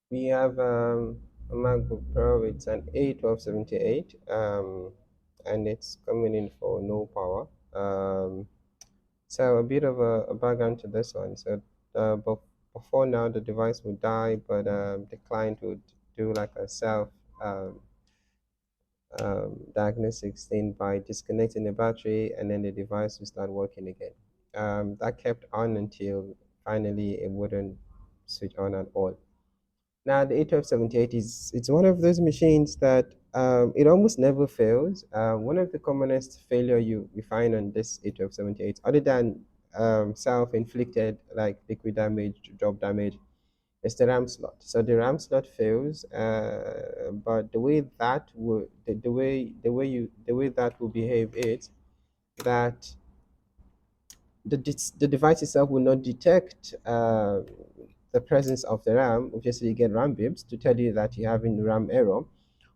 We have a MacBook Pro. It's an A1278, and it's coming in for no power. So a bit of a background to this one. So, but before now, the device would die, but the client would do like a self um, diagnostics thing by disconnecting the battery, and then the device will start working again. That kept on until finally it wouldn't switch on at all. Now the A1278 is it's one of those machines that it almost never fails. One of the commonest failure you find on this A1278, other than self-inflicted like liquid damage, drop damage, is the RAM slot. So the RAM slot fails, but the way that will behave is that the device itself will not detect the presence of the RAM. Obviously, you get RAM bibs to tell you that you're having RAM error.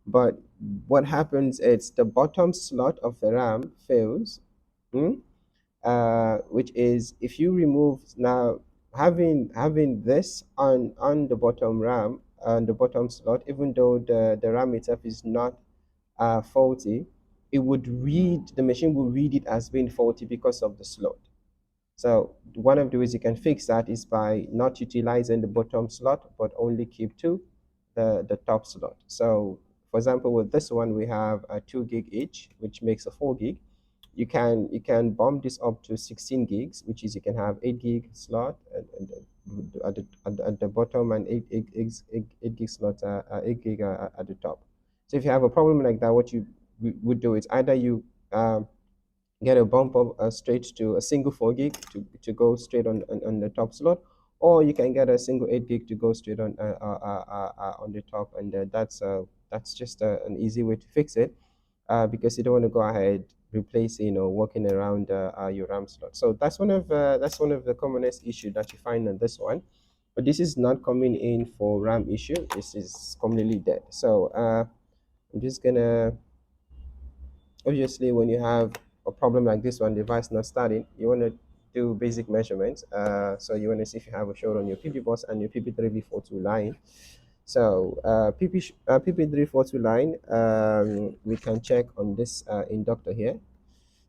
But what happens is the bottom slot of the RAM fails, hmm, which is if you remove now having this on the bottom RAM on the bottom slot, even though the RAM itself is not faulty, it would read the machine will read it as being faulty because of the slot. So one of the ways you can fix that is by not utilizing the bottom slot, but only keep to the top slot. So for example, with this one, we have a 2 gig each, which makes a 4 gig. You can bump this up to 16 gigs, which is you can have 8 gig slot at the bottom and 8 gig slot, 8 gig at the top. So if you have a problem like that, what you would do is either you get a bump up straight to a single 4 gig to go straight on the top slot, or you can get a single 8 gig to go straight on the top, and that's just an easy way to fix it, because you don't want to go ahead replacing or working around your RAM slot. So that's one of the commonest issue that you find on this one, but this is not coming in for RAM issue. This is completely dead. So I'm just gonna obviously when you have a problem like this one, device not starting, you want to do basic measurements. So you want to see if you have a short on your PP bus and your PP3V42 line. So PP342 line, we can check on this inductor here.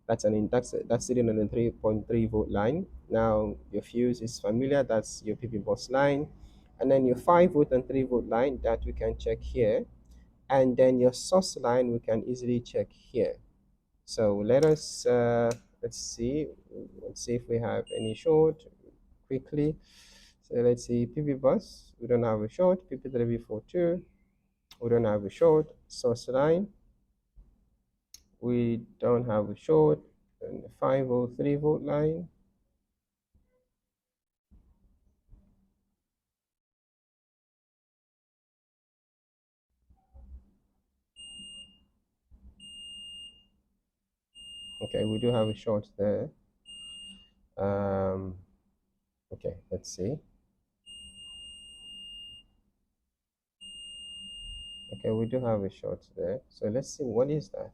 That's an inductor that's sitting on a 3.3 volt line. Now your fuse is familiar, that's your PP bus line, and then your 5 volt and 3 volt line that we can check here, and then your source line we can easily check here. So let's see if we have any short quickly. So let's see, PV bus, we don't have a short. PP3V42, we don't have a short. Source line, we don't have a short. And the 503 volt line, okay, we do have a short there. um okay, let's see. Okay, we do have a short there, so let's see what is that.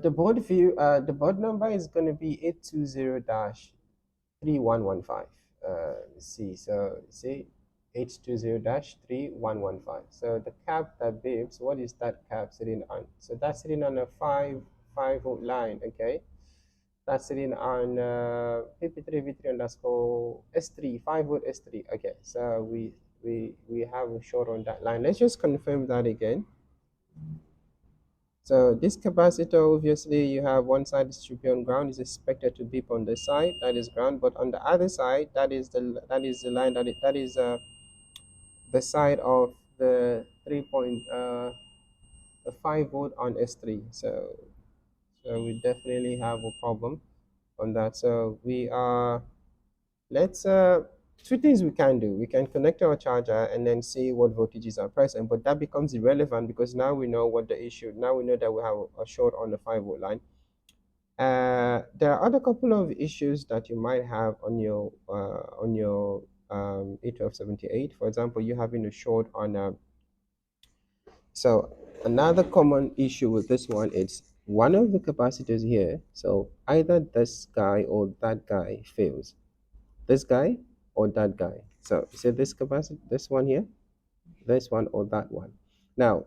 The board number is going to be 820-3115. Let's see. So see 820-3115. So the cap that beeps, what is that cap sitting on? So that's sitting on a 5 volt line. Okay, that's sitting on PP3V3 underscore S3 5 volt S3. Okay, so we have a short on that line. Let's just confirm that again. So this capacitor, obviously, you have one side is should be on ground, is expected to beep on this side, that is ground, but on the other side, that is the line that is the side of the 5 volt on S3. So we definitely have a problem on that. So we are let's two things we can do. We can connect our charger and then see what voltages are present, but that becomes irrelevant because now we know what the issue. Now we know that we have a short on the 5 volt line. There are other couple of issues that you might have on your A1278. For example, you having a short on a. So another common issue with this one is one of the capacitors here. So either this guy or that guy fails. This guy or that guy. So you see this capacitor, this one here, this one or that one. Now,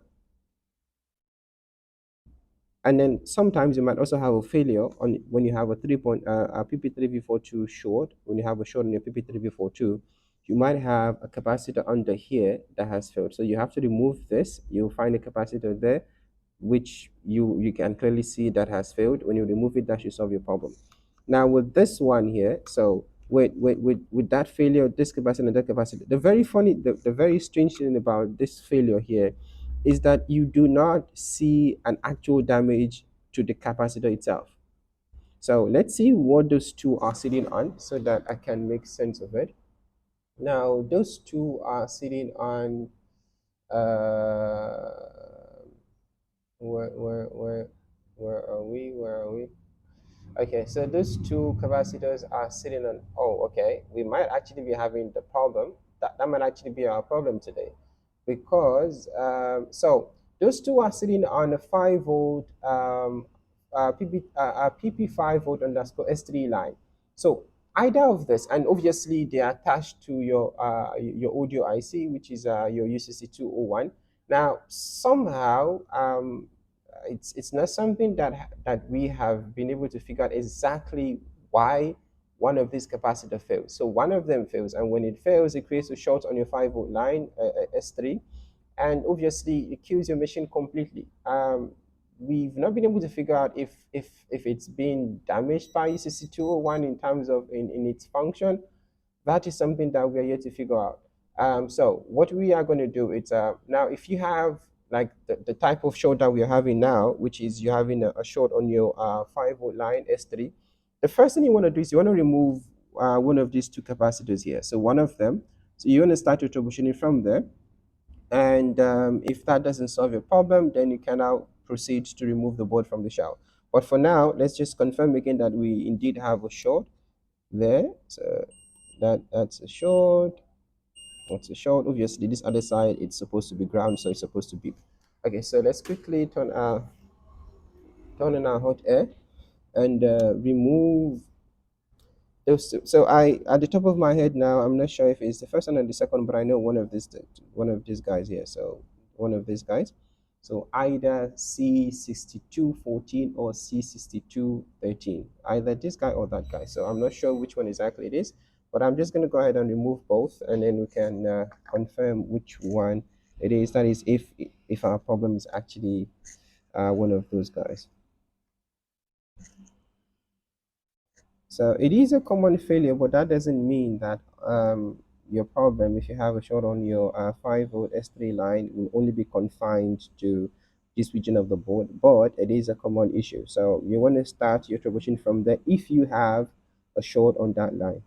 and then sometimes you might also have a failure on when you have a a PP3V42 short. When you have a short on your PP3V42, you might have a capacitor under here that has failed. So you have to remove this. You'll find a capacitor there, which you can clearly see that has failed. When you remove it, that should solve your problem. Now with this one here, so with that failure, this capacitor and that capacitor, the very strange thing about this failure here is that you do not see an actual damage to the capacitor itself. So let's see what those two are sitting on so that I can make sense of it. Now those two are sitting on uh where where where where are we? Where are we? Okay, so those two capacitors are sitting on, oh, okay, we might actually be having the problem. That might actually be our problem today. Because, so those two are sitting on a 5 volt PP 5 volt underscore S3 line. So either of this, and obviously they are attached to your audio IC, which is your UCC201. Now, somehow, it's not something that we have been able to figure out exactly why one of these capacitor fails. So one of them fails, and when it fails, it creates a short on your 5 volt line, S3, and obviously it kills your machine completely. We've not been able to figure out if it's been damaged by UCC201 in terms of in its function. That is something that we are yet to figure out. So what we are going to do is now if you have like the type of short that we are having now, which is you're having a short on your 5 volt line S3, the first thing you want to do is you want to remove one of these two capacitors here. So one of them, so you want to start your troubleshooting from there. And if that doesn't solve your problem, then you can now proceed to remove the board from the shell. But for now, let's just confirm again that we indeed have a short there. So that's a short. That's a short. Obviously, this other side it's supposed to be ground, so it's supposed to be. Okay, so let's quickly turn on our hot air and remove those two. So I, at the top of my head now, I'm not sure if it's the first one or the second, but I know one of these guys here. So one of these guys. So either C6214 or C6213, either this guy or that guy. So I'm not sure which one exactly it is, but I'm just going to go ahead and remove both, and then we can confirm which one it is. That is, if our problem is actually one of those guys. So it is a common failure, but that doesn't mean that your problem, if you have a short on your 5 volt S3 line, will only be confined to this region of the board, but it is a common issue. So you want to start your troubleshooting from there if you have a short on that line.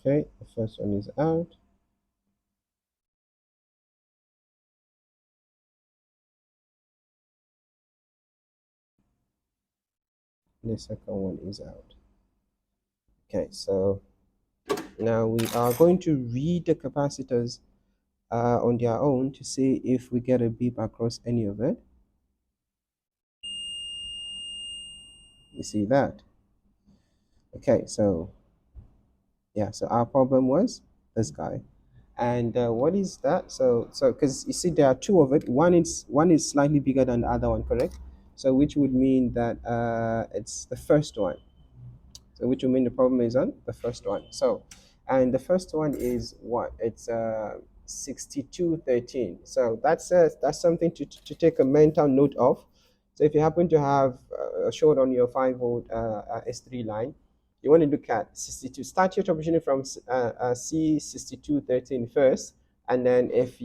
Okay, the first one is out. The second one is out. Okay, so now we are going to read the capacitors on their own to see if we get a beep across any of it. You see that? Okay, so yeah, so our problem was this guy. And what is that? So because you see there are two of it. One is slightly bigger than the other one, correct? So which would mean that it's the first one. So which would mean the problem is on the first one. So, and the first one is what? It's 6213. So that's something to take a mental note of. So if you happen to have a short on your 5 volt S3 line, you want to look at 62. Start your troubleshooting from C6213 first, and then if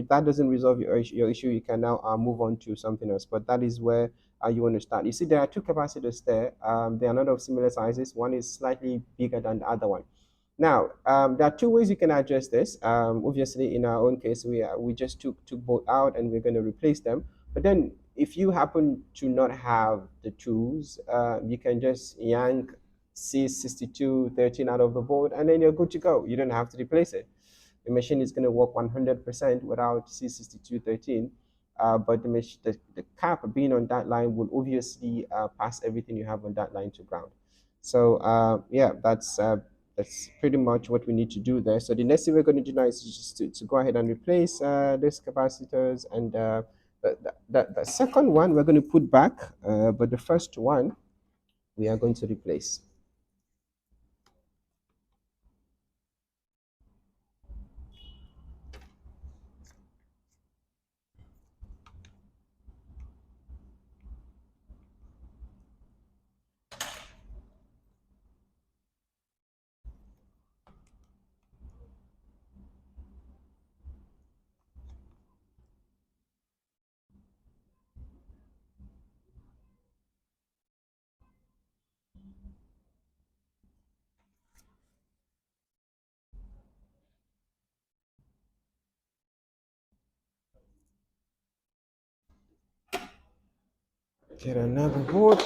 that doesn't resolve your issue, you can now move on to something else. But that is where you want to start. You see, there are two capacitors there. They are not of similar sizes. One is slightly bigger than the other one. Now, there are two ways you can address this. Obviously, in our own case, we just took both out and we're going to replace them. But then, if you happen to not have the tools, you can just yank C6213 out of the board, and then you're good to go. You don't have to replace it. the machine is going to work 100% without C6213. But the cap being on that line will obviously pass everything you have on that line to ground. So yeah, that's pretty much what we need to do there. So the next thing we're going to do now is just to go ahead and replace these capacitors, and the second one we're going to put back, but the first one we are going to replace. Get another board.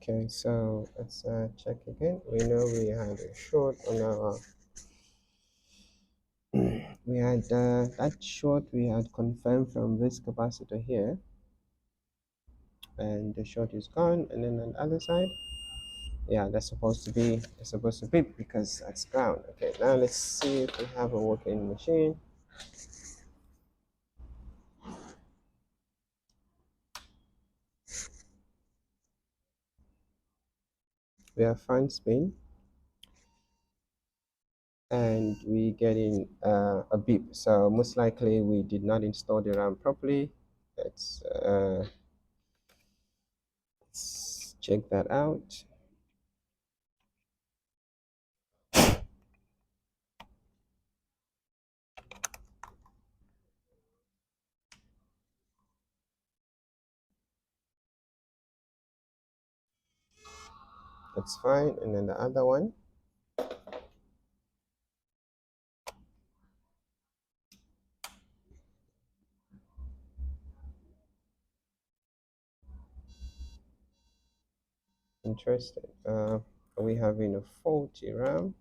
Okay, so let's check again. We know we had a short on our we had that short we had confirmed from this capacitor here, and the short is gone. And then on the other side, yeah, that's supposed to be because that's ground. Okay, now let's see if we have a working machine. We have fan spin, and we getting a beep. So most likely we did not install the RAM properly. Let's check that out. That's fine. And then the other one. Interesting. Are we having a faulty RAM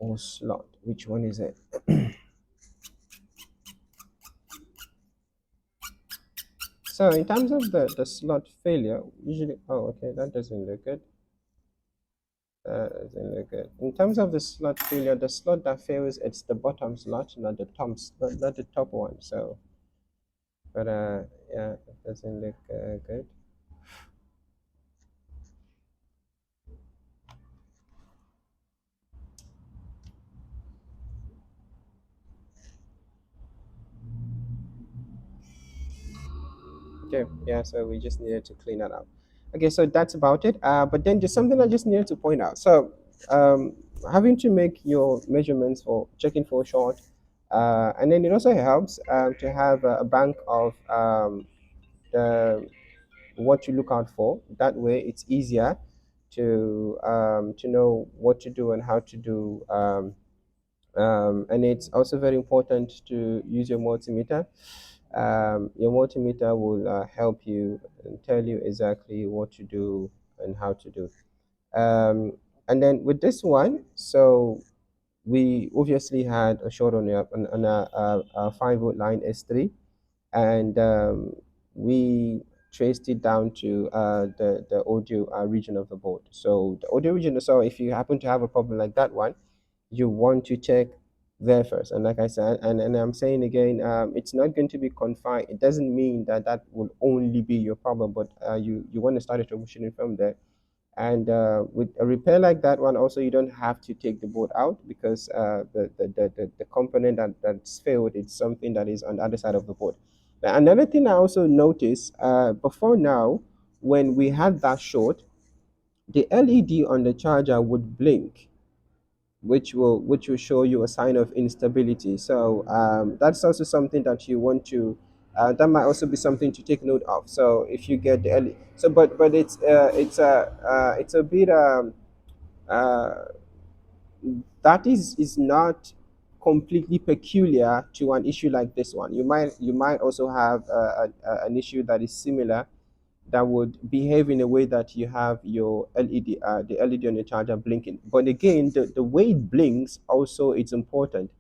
or slot? Which one is it? So in terms of the slot failure, usually, oh, okay, that doesn't look good. Doesn't look good. In terms of the slot failure, the slot that fails, it's the bottom slot, not the top, not the top one. So, but yeah, it doesn't look good. Okay, yeah, so we just needed to clean that up. Okay, so that's about it. But then just something I just needed to point out. So, having to make your measurements for checking for short, and then it also helps to have a bank of the what you look out for. That way, it's easier to know what to do and how to do. And it's also very important to use your multimeter. Your multimeter will help you and tell you exactly what to do and how to do. Um, and then with this one, so we obviously had a short on a 5 volt line S3, and we traced it down to the audio region of the board. So the audio region. So if you happen to have a problem like that one, you want to check there first. And like I said, and I'm saying again, it's not going to be confined. It doesn't mean that that will only be your problem, but you want to start troubleshooting from there. And with a repair like that one, also you don't have to take the board out because the component that's failed is something that is on the other side of the board. Now, another thing I also noticed before now, when we had that short, the LED on the charger would blink, which will show you a sign of instability. So that's also something that you want to. That might also be something to take note of. So if you get the LED, so but it's a bit uh, that is not completely peculiar to an issue like this one. You might also have an issue that is similar that would behave in a way that you have your LED, the LED on your charger blinking. But again, the way it blinks also it's important.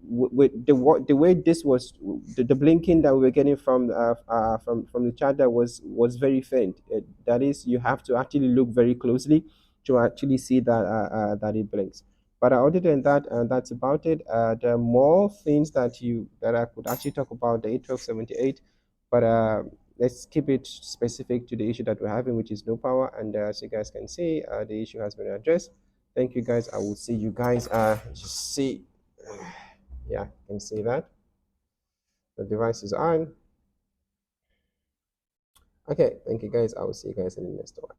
With the way this was, the blinking that we were getting from the charger was very faint. That is, you have to actually look very closely to actually see that it blinks. But other than that, that's about it. There are more things that I could actually talk about the 81278, but let's keep it specific to the issue that we're having, which is no power. And as you guys can see, the issue has been addressed. Thank you, guys. I will see you guys. Just see, yeah, you can see that the device is on. Okay, thank you, guys. I will see you guys in the next one.